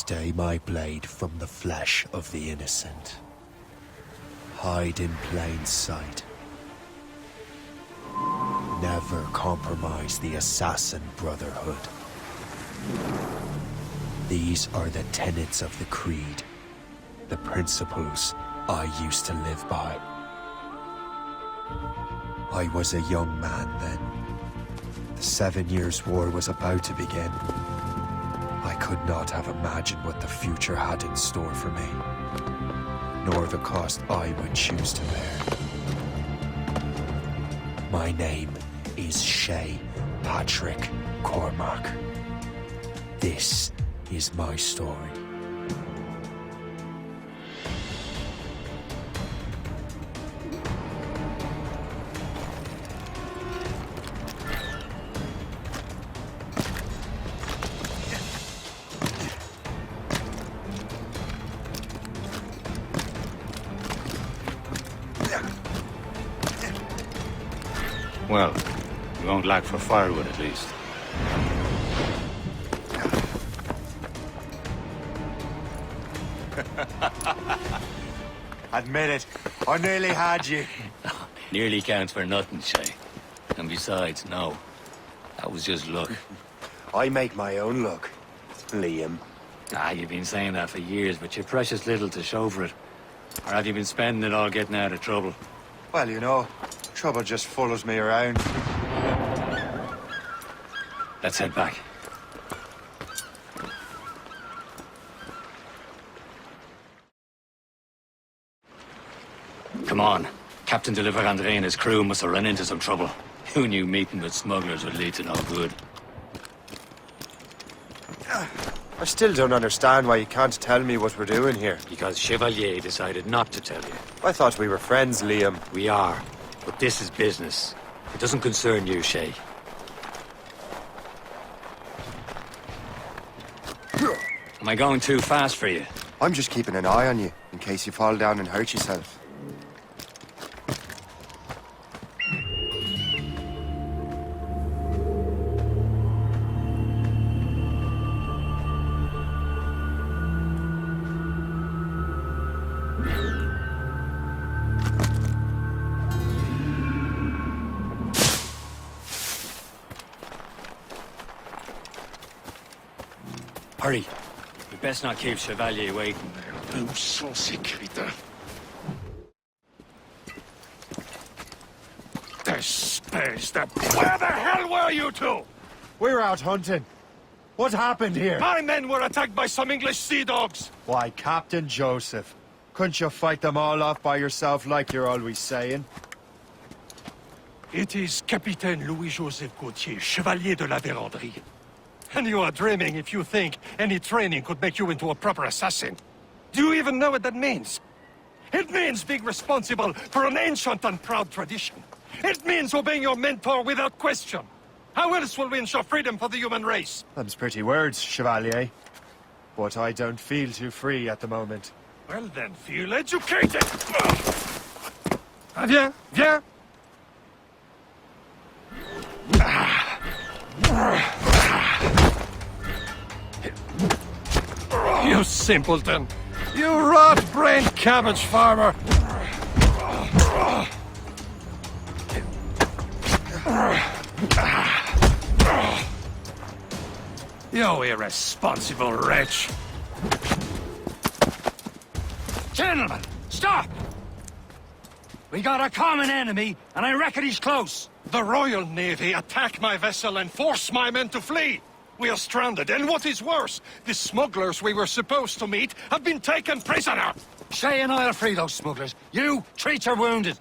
Stay my blade from the flesh of the innocent. Hide in plain sight. Never compromise the Assassin Brotherhood. These are the tenets of the Creed, the principles I used to live by. I was a young man then. The 7 Years' War was about to begin. I could not have imagined what the future had in store for me, nor the cost I would choose to bear. My name is Shay Patrick Cormac. This is my story. Well, we won't lack for firewood at least. Admit it, I nearly had you. Nearly counts for nothing, Shay. And besides, no. That was just luck. I make my own luck, Liam. You've been saying that for years, but you've precious little to show for it. Or have you been spending it all getting out of trouble? Well, you know, trouble just follows me around. Let's head back. Come on. Captain de la Vérendrye and his crew must have run into some trouble. Who knew meeting with smugglers would lead to no good? I still don't understand why you can't tell me what we're doing here. Because Chevalier decided not to tell you. I thought we were friends, Liam. We are. But this is business. It doesn't concern you, Shay. Am I going too fast for you? I'm just keeping an eye on you, in case you fall down and hurt yourself. Hurry. We best not keep Chevalier waiting. Où sont ces crétins? Space that. Where the hell were you two? We're out hunting. What happened here? My men were attacked by some English sea dogs. Why, Captain Joseph. Couldn't you fight them all off by yourself like you're always saying? It is Capitaine Louis-Joseph Gauthier, Chevalier de la Vérendrye. And you are dreaming if you think any training could make you into a proper assassin. Do you even know what that means? It means being responsible for an ancient and proud tradition. It means obeying your mentor without question. How else will we ensure freedom for the human race? Them's pretty words, Chevalier. But I don't feel too free at the moment. Well then, feel educated! Viens, viens! You simpleton! You rat-brained cabbage farmer! You irresponsible wretch! Gentlemen, stop! We got a common enemy, and I reckon he's close. The Royal Navy attack my vessel and force my men to flee! We are stranded, and what is worse, the smugglers we were supposed to meet have been taken prisoner! Shay and I'll free those smugglers. You, treat your wounded.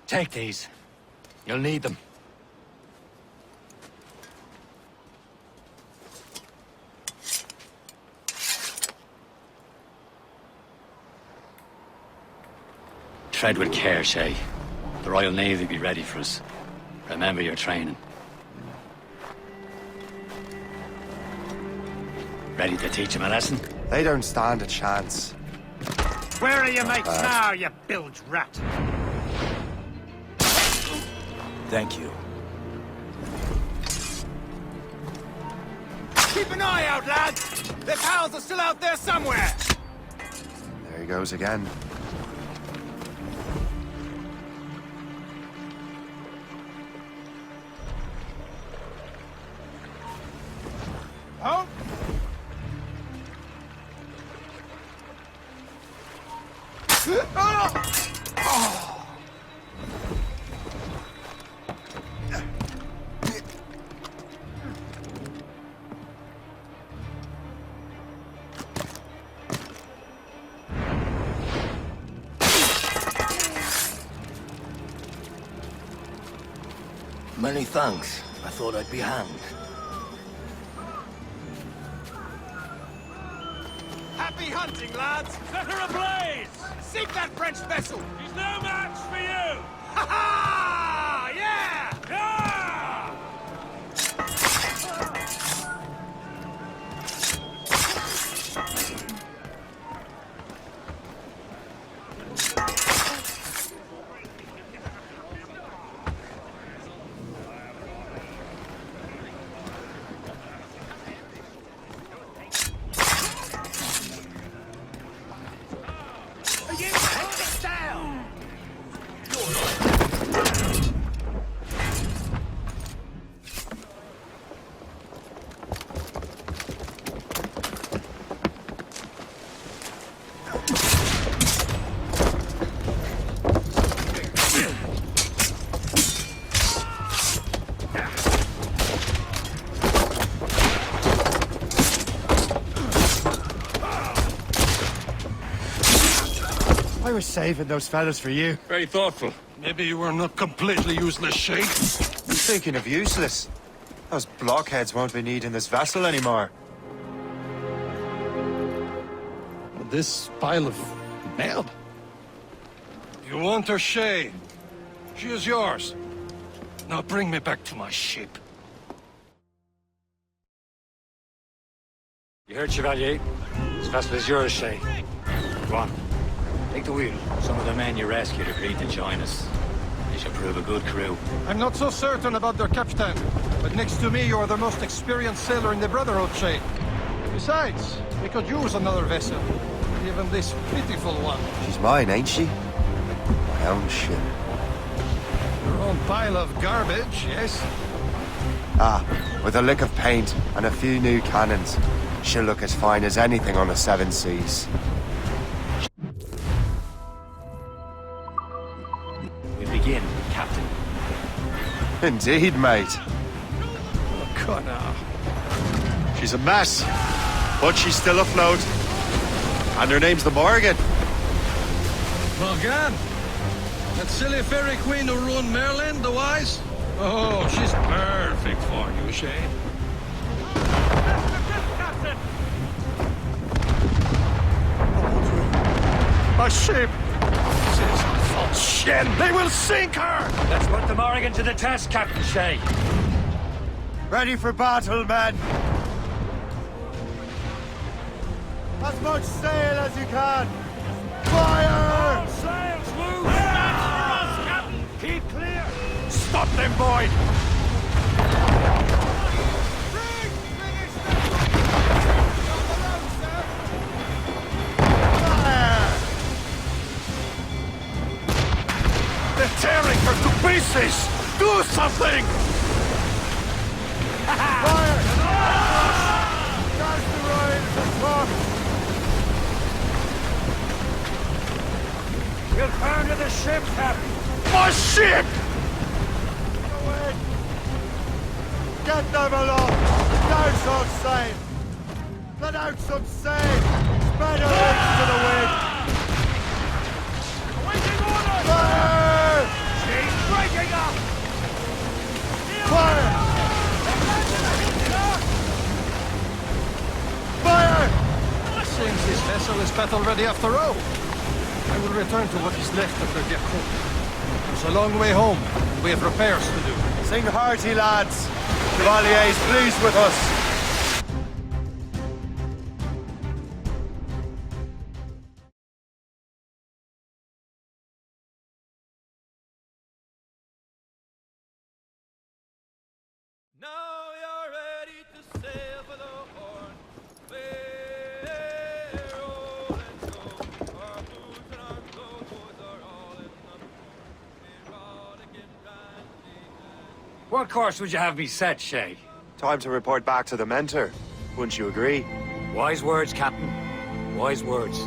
Take these. You'll need them. Tread with care, Shay. The Royal Navy will be ready for us. Remember your training. Ready to teach him a lesson? They don't stand a chance. Where are your mates now, you bilge rat? Thank you. Keep an eye out, lads! Their pals are still out there somewhere! There he goes again. Oh! Many thanks. I thought I'd be hanged. Happy hunting, lads! Set her ablaze! Sink that French vessel! She's no match for you! Ha ha! Yeah! Ah! You take it down! I was saving those fellas for you. Very thoughtful. Maybe you were not completely useless, Shay. Thinking of useless. Those blockheads won't be needing this vessel anymore. This pile of mail. You want her, Shay? She is yours. Now bring me back to my ship. You heard, Chevalier? This vessel is yours, Shay. Go on. Take the wheel. Some of the men you rescued agreed to join us. They should prove a good crew. I'm not so certain about their captain, but next to me, you are the most experienced sailor in the Brotherhood, Shay. Besides, we could use another vessel. Even this pitiful one. She's mine, ain't she? My own ship. Your own pile of garbage, yes? Ah, with a lick of paint and a few new cannons. She'll look as fine as anything on the seven seas. We begin, Captain. Indeed, mate. Oh, God, now. She's a mess, but she's still afloat. And her name's the Morgan. Morgan? That silly fairy queen who ruined Merlin, the wise? Oh, she's perfect for you, Shay. My ship! This is a false ship! They will sink her! Let's put the Morrigan to the test, Captain Shay. Ready for battle, men! As much sail as you can! Fire! Sails loose! That's for us, Captain! Keep clear! Stop them, boy! Fire! They're tearing her to pieces! Do something! Fire! Cast the royals and talk! We'll burn to the ship, Captain! My ship! Away! Get them along! Down some sail! Let out some sail! Spread her wings to the wind! Waiting orders! Fire! She's breaking up! Fire! Fire! Seems this vessel is battle ready after all. I will return to what is left of the Gacon. It's a long way home, and we have repairs to do. Sing hearty, lads! Chevalier's pleased with us! What course would you have me set, Shay? Time to report back to the mentor. Wouldn't you agree? Wise words, Captain. Wise words.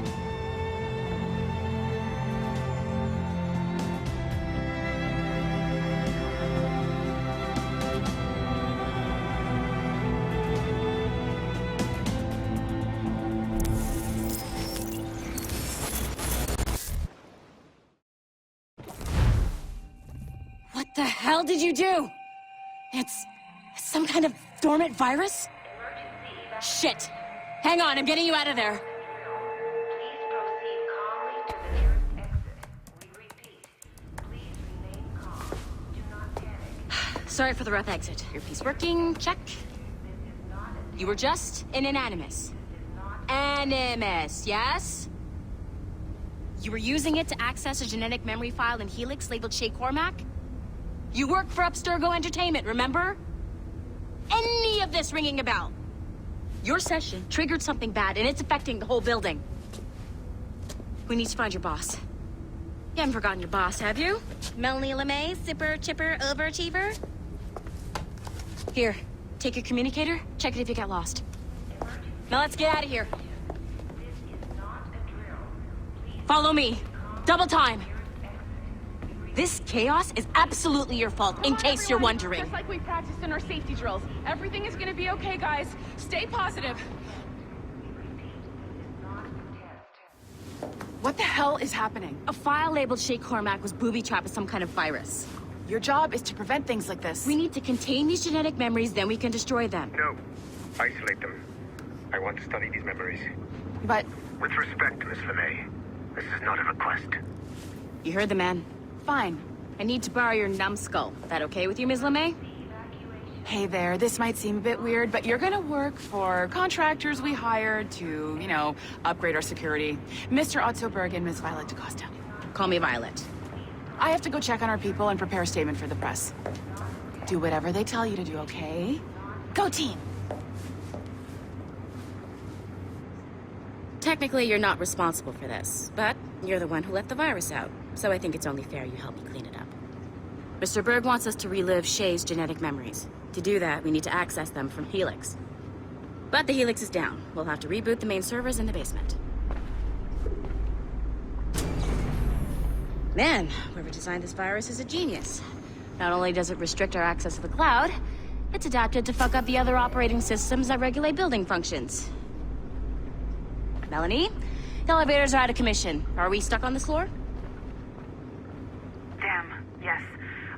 What the hell did you do? It's some kind of dormant virus? Shit! Hang on, I'm getting you out of there. Please proceed calmly to the nearest exit. We repeat, please remain calm. Do not panic. Sorry for the rough exit. Earpiece working, check. You were just an Animus. Animus, yes? You were using it to access a genetic memory file in Helix labeled Shay Cormac? You work for Abstergo Entertainment, remember? Any of this ringing a bell? Your session triggered something bad, and it's affecting the whole building. We need to find your boss. You haven't forgotten your boss, have you? Melanie LeMay, zipper, chipper, overachiever? Here, take your communicator, check it if you get lost. Now let's get out of here. Follow me. Double time. This chaos is absolutely your fault, in case you're wondering. Just like we practiced in our safety drills. Everything is gonna be okay, guys. Stay positive. What the hell is happening? A file labeled Shay Cormac was booby-trapped with some kind of virus. Your job is to prevent things like this. We need to contain these genetic memories, then we can destroy them. No. Isolate them. I want to study these memories. But With respect, Miss LeMay, this is not a request. You heard the man. fine. I need to borrow your numbskull. That okay with you, Ms. LeMay? Hey there, this might seem a bit weird, but you're gonna work for contractors we hired to, upgrade our security. Mr. Otto Berg and Ms. Violet DaCosta. Call me Violet. I have to go check on our people and prepare a statement for the press. Do whatever they tell you to do, okay? Go team! Technically, you're not responsible for this, but you're the one who let the virus out, so I think it's only fair you help me clean it up. Mr. Berg wants us to relive Shay's genetic memories. To do that, we need to access them from Helix. But the Helix is down. We'll have to reboot the main servers in the basement. Man, whoever designed this virus is a genius. Not only does it restrict our access to the cloud, it's adapted to fuck up the other operating systems that regulate building functions. Melanie, the elevators are out of commission. Are we stuck on this floor? Damn, yes.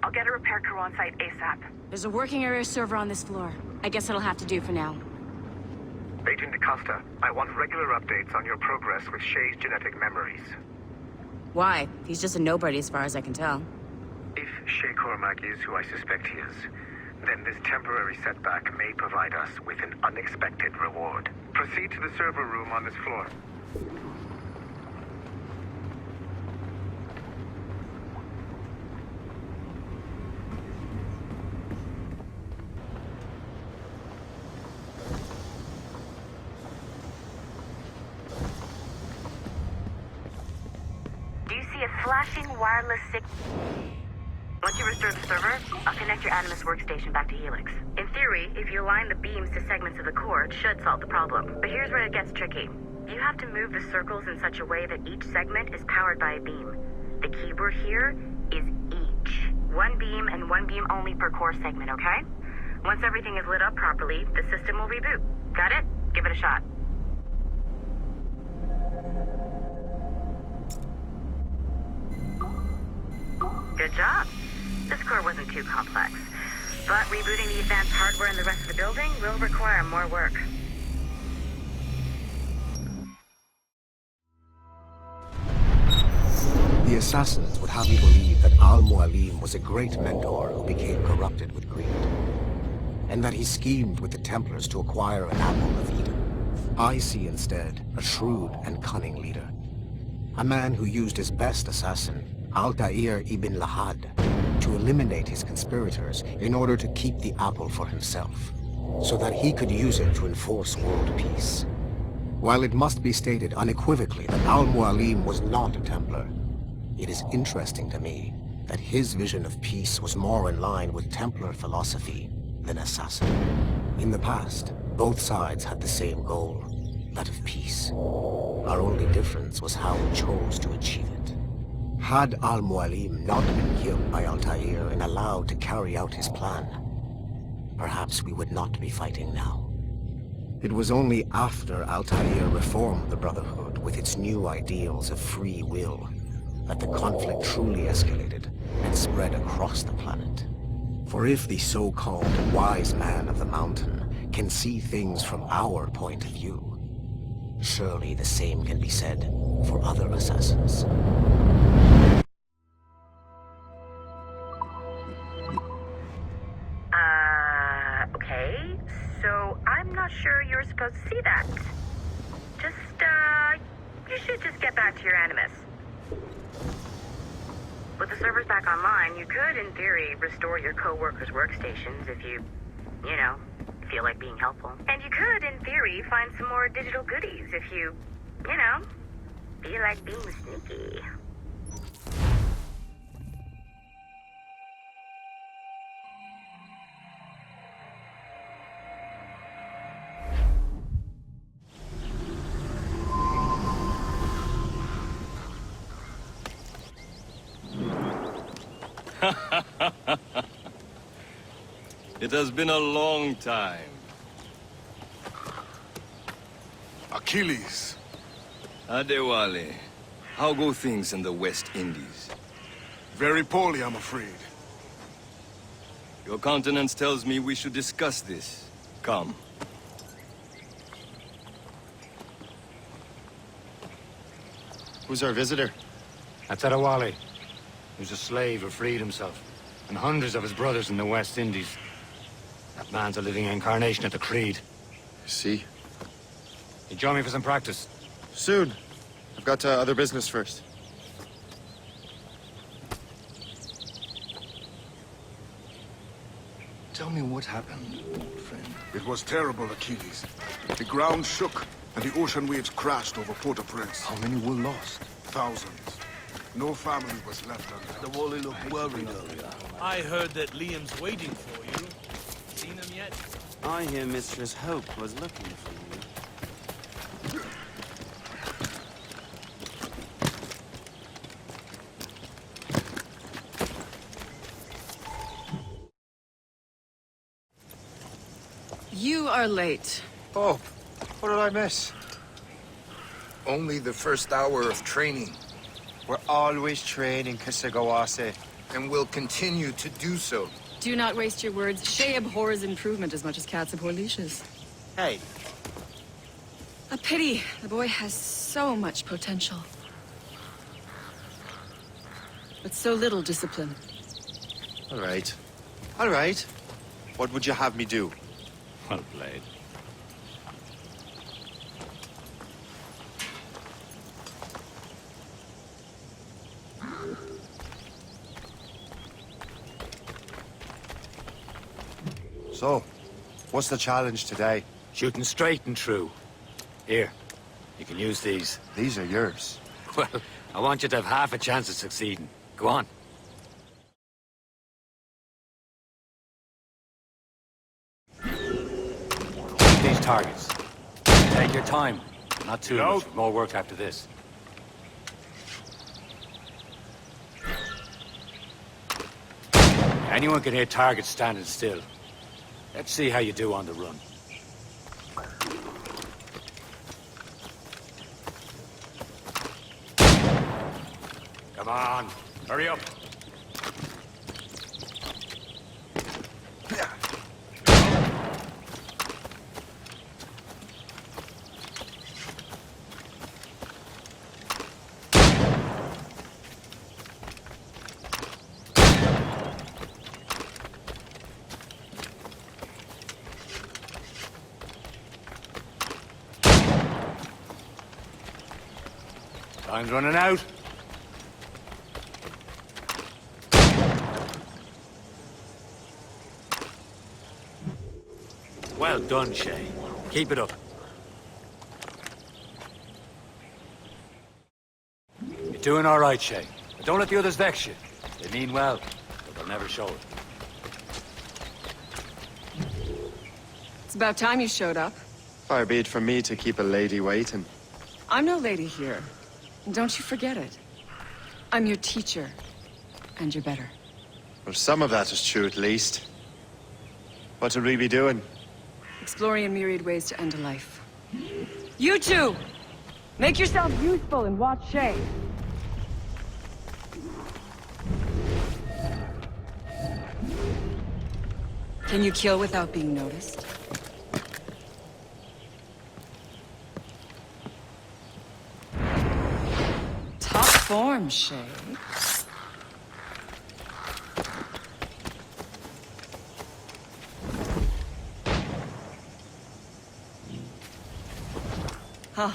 I'll get a repair crew on site ASAP. There's a working area server on this floor. I guess it'll have to do for now. Agent DaCosta, I want regular updates on your progress with Shay's genetic memories. Why? He's just a nobody as far as I can tell. If Shay Cormac is who I suspect he is, then this temporary setback may provide us with an unexpected reward. Proceed to the server room on this floor. Do you see a flashing wireless signal? Once you restore the server, I'll connect your Animus workstation back to Helix. In theory, if you align the beams to segments of the core, it should solve the problem. But here's where it gets tricky. You have to move the circles in such a way that each segment is powered by a beam. The keyword here is each. One beam and one beam only per core segment, okay? Once everything is lit up properly, the system will reboot. Got it? Give it a shot. Good job. This core wasn't too complex. But rebooting the advanced hardware in the rest of the building will require more work. The assassins would have you believe that Al-Mualim was a great mentor who became corrupted with greed, and that he schemed with the Templars to acquire an apple of Eden. I see instead a shrewd and cunning leader, a man who used his best assassin, Altair ibn Lahad, to eliminate his conspirators in order to keep the apple for himself, so that he could use it to enforce world peace. While it must be stated unequivocally that Al-Mualim was not a Templar, it is interesting to me that his vision of peace was more in line with Templar philosophy than assassin. In the past, both sides had the same goal, that of peace. Our only difference was how we chose to achieve it. Had Al-Mualim not been killed by Altair and allowed to carry out his plan, perhaps we would not be fighting now. It was only after Altair reformed the Brotherhood with its new ideals of free will that the conflict truly escalated and spread across the planet. For if the so-called wise man of the mountain can see things from our point of view, surely the same can be said for other assassins. Okay. So I'm not sure you're supposed to see that. You should just get back to your Animus. With the servers back online, you could, in theory, restore your co-workers' workstations if you feel like being helpful. And you could, in theory, find some more digital goodies if you feel like being sneaky. It has been a long time. Achilles. Adewale, how go things in the West Indies? Very poorly, I'm afraid. Your countenance tells me we should discuss this. Come. Who's our visitor? That's Adewale. He was a slave who freed himself, and hundreds of his brothers in the West Indies. That man's a living incarnation of the Creed. See? You join me for some practice? Soon. I've got other business first. Tell me what happened, old friend. It was terrible, Achilles. The ground shook, and the ocean waves crashed over Port-au-Prince. How many were lost? Thousands. No family was left untouched. The Wally looked worried earlier. I heard that Liam's waiting for you. Seen him yet? I hear Mistress Hope was looking for you. You are late. Oh, what did I miss? Only the first hour of training, We're always training, Kisagawase. and will continue to do so. Do not waste your words. Shay abhors improvement as much as cats abhor leashes. Hey, A pity. The boy has so much potential. But so little discipline. All right. All right. What would you have me do? Well played. So, what's the challenge today? Shooting straight and true. Here, you can use these. These are yours. Well, I want you to have half a chance of succeeding. Go on. Shoot these targets. Take your time. Not too much. More work after this. Anyone can hit targets standing still. Let's see how you do on the run. Come on, hurry up. Time's running out. Well done, Shay. Keep it up. You're doing all right, Shay. But don't let the others vex you. They They mean well, but they'll never show it. It's about time you showed up. Far be it from me to keep a lady waiting. I'm no lady here. And don't you forget it. I'm your teacher. And you're better. Well, some of that is true at least. What would we be doing? Exploring a myriad ways to end a life. You two! Make yourselves useful and watch Shay. Can you kill without being noticed? Top form, Shay. Huh,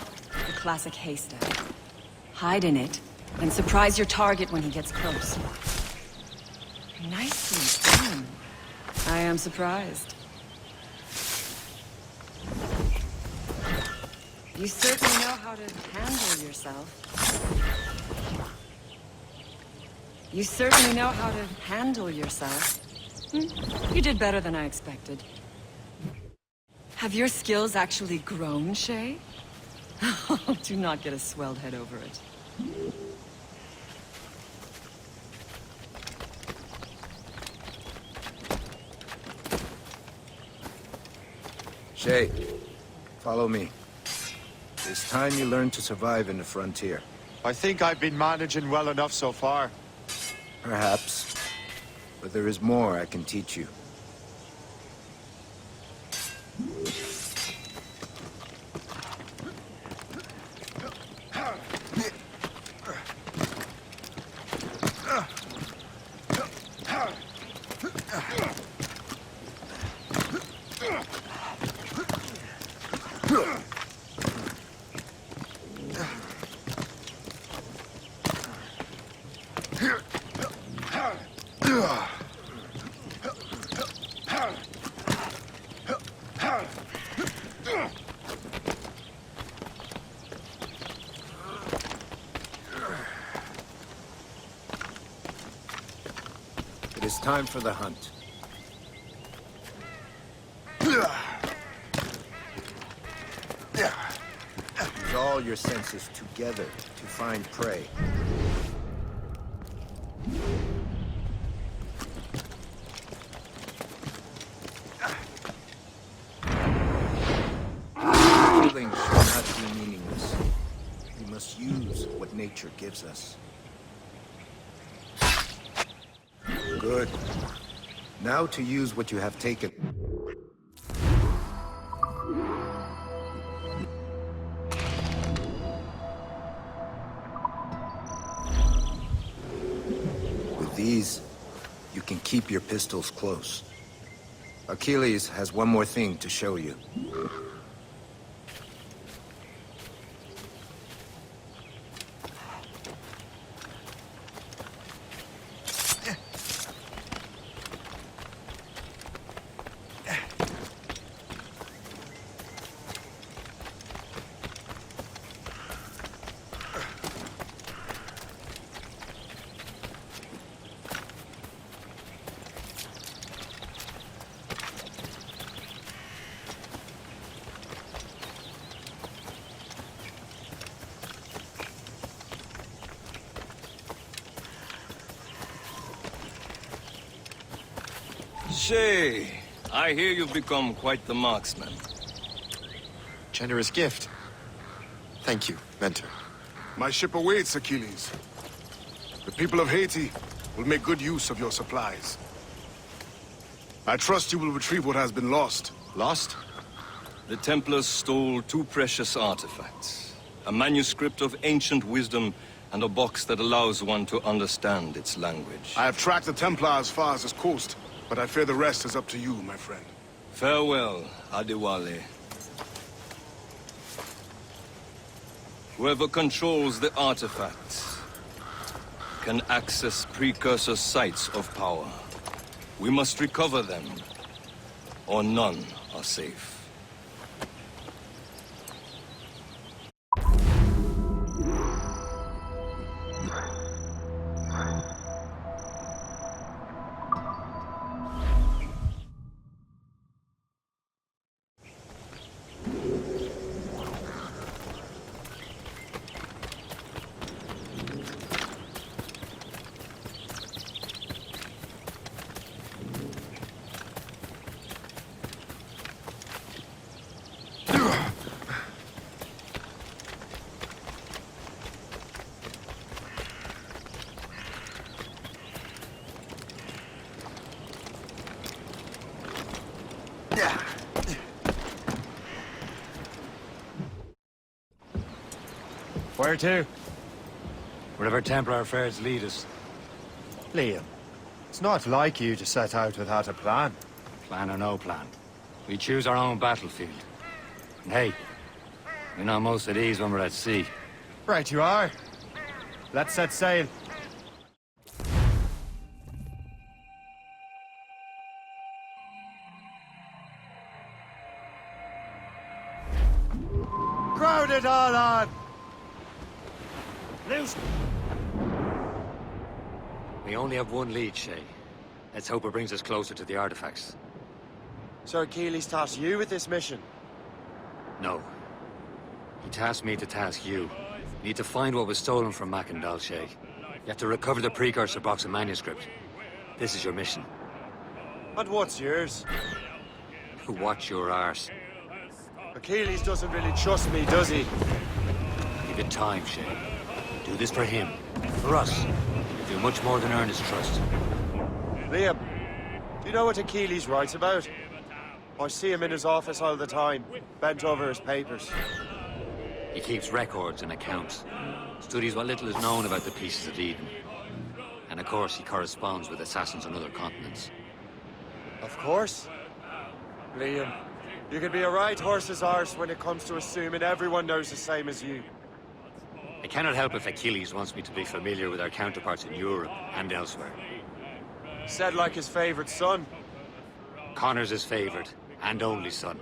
the classic haystack. Hide in it, and surprise your target when he gets close. Nicely done. I am surprised. You certainly know how to handle yourself. You certainly know how to handle yourself. You did better than I expected. Have your skills actually grown, Shay? Do not get a swelled head over it. Shay, follow me. It's time you learn to survive in the frontier. I think I've been managing well enough so far. Perhaps. But there is more I can teach you. It is time for the hunt. Use all your senses together to find prey. Killing should not be meaningless. We must use what nature gives us. Good. Now to use what you have taken. With these, you can keep your pistols close. Achilles has one more thing to show you. Shay, I hear you've become quite the marksman. Generous gift. Thank you, Mentor. My ship awaits, Achilles. The people of Haiti will make good use of your supplies. I trust you will retrieve what has been lost. Lost? The Templars stole two precious artifacts. A manuscript of ancient wisdom and a box that allows one to understand its language. I have tracked the Templar as far as this coast, but I fear the rest is up to you, my friend. Farewell, Adewale. Whoever controls the artifacts can access precursor sites of power. We must recover them, or none are safe. Where to? Wherever Templar affairs lead us. Liam, it's not like you to set out without a plan. Plan or no plan. We choose our own battlefield. And hey, we're not most at ease when we're at sea. Right you are. Let's set sail. Crowd it all on! Loose! We only have one lead, Shay. Let's hope it brings us closer to the artifacts. Sir Achilles tasked you with this mission? No. He tasked me to task you. You need to find what was stolen from Mackandal, Shay. You have to recover the precursor box of manuscript. This is your mission. And what's yours? Watch your arse. Achilles doesn't really trust me, does he? Give it time, Shay. Do this for him. For us. You do much more than earn his trust. Liam, do you know what Achilles writes about? I see him in his office all the time, bent over his papers. He keeps records and accounts. Studies what little is known about the pieces of Eden. And of course, he corresponds with assassins on other continents. Of course. Liam, you can be a right horse's arse when it comes to assuming everyone knows the same as you. I cannot help if Achilles wants me to be familiar with our counterparts in Europe and elsewhere. Said like his favorite son. Connor's his favorite and only son.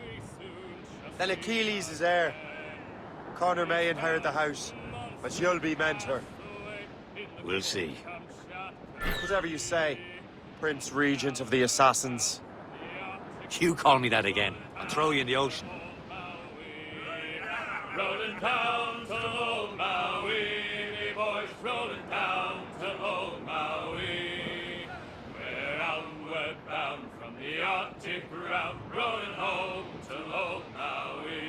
Then Achilles is heir. Connor may inherit the house, but you'll be mentor. We'll see. Whatever you say, Prince Regent of the Assassins. You call me that again, I'll throw you in the ocean. Rolling down to old Maui, me boys, rolling down to old Maui. We're outward bound from the Arctic route, rolling home to old Maui.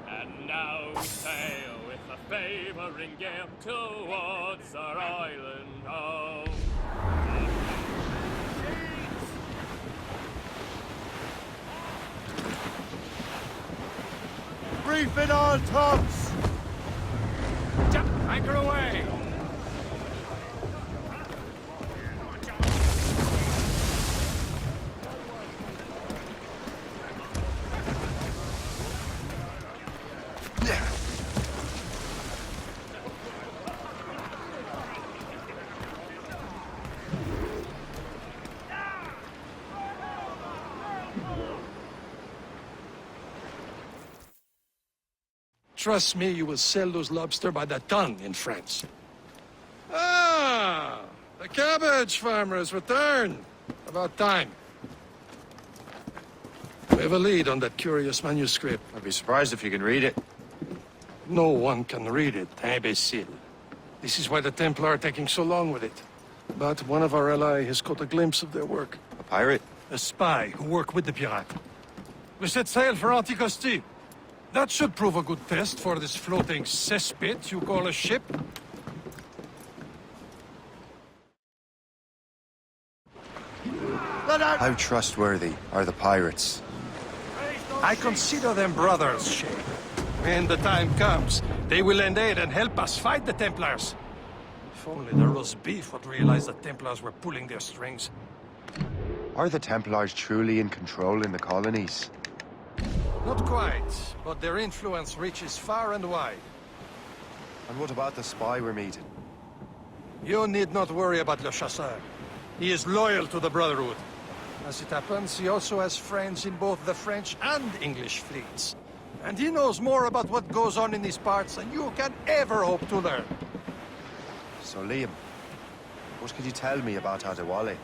And now we sail with a favouring gale towards our island home. Reef it all tops! Jump, anchor away! Trust me, you will sell those lobster by the ton in France. Ah! The cabbage farmer has returned. About time. We have a lead on that curious manuscript. I'd be surprised if you can read it. No one can read it, imbecile. This is why the Templar are taking so long with it. But one of our allies has caught a glimpse of their work. A pirate? A spy who worked with the pirate. We set sail for Anticosti. That should prove a good test for this floating cesspit you call a ship. How trustworthy are the pirates? I consider them brothers, Shay. When the time comes, they will lend aid and help us fight the Templars. If only the roast beef would realize the Templars were pulling their strings. Are the Templars truly in control in the colonies? Not quite, but their influence reaches far and wide. And what about the spy we're meeting? You need not worry about Le Chasseur. He is loyal to the Brotherhood. As it happens, he also has friends in both the French and English fleets. And he knows more about what goes on in these parts than you can ever hope to learn. So Liam, what could you tell me about Adewale?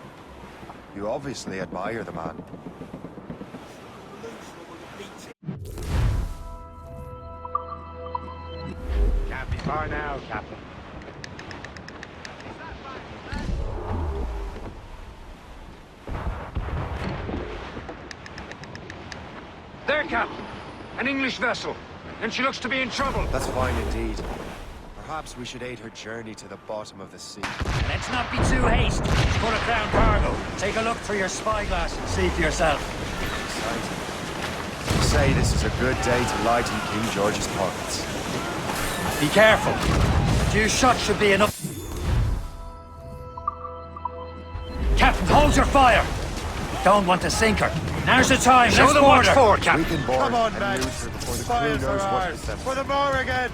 You obviously admire the man. Can't be far now, Captain. There, Captain! An English vessel, and she looks to be in trouble. That's fine indeed. Perhaps we should aid her journey to the bottom of the sea. Let's not be too hasty. It's full of crown cargo. Take a look through your spyglass and see for yourself. Exciting. You say this is a good day to lighten King George's pockets. Be careful. A few shots should be enough. Captain, hold your fire. Don't want to sink her. Now's the time. Show Let's them board what's her. for, Captain. We can board Come on, and men. lose her before the Fire crew for knows what ours. to send. For the Morrigan.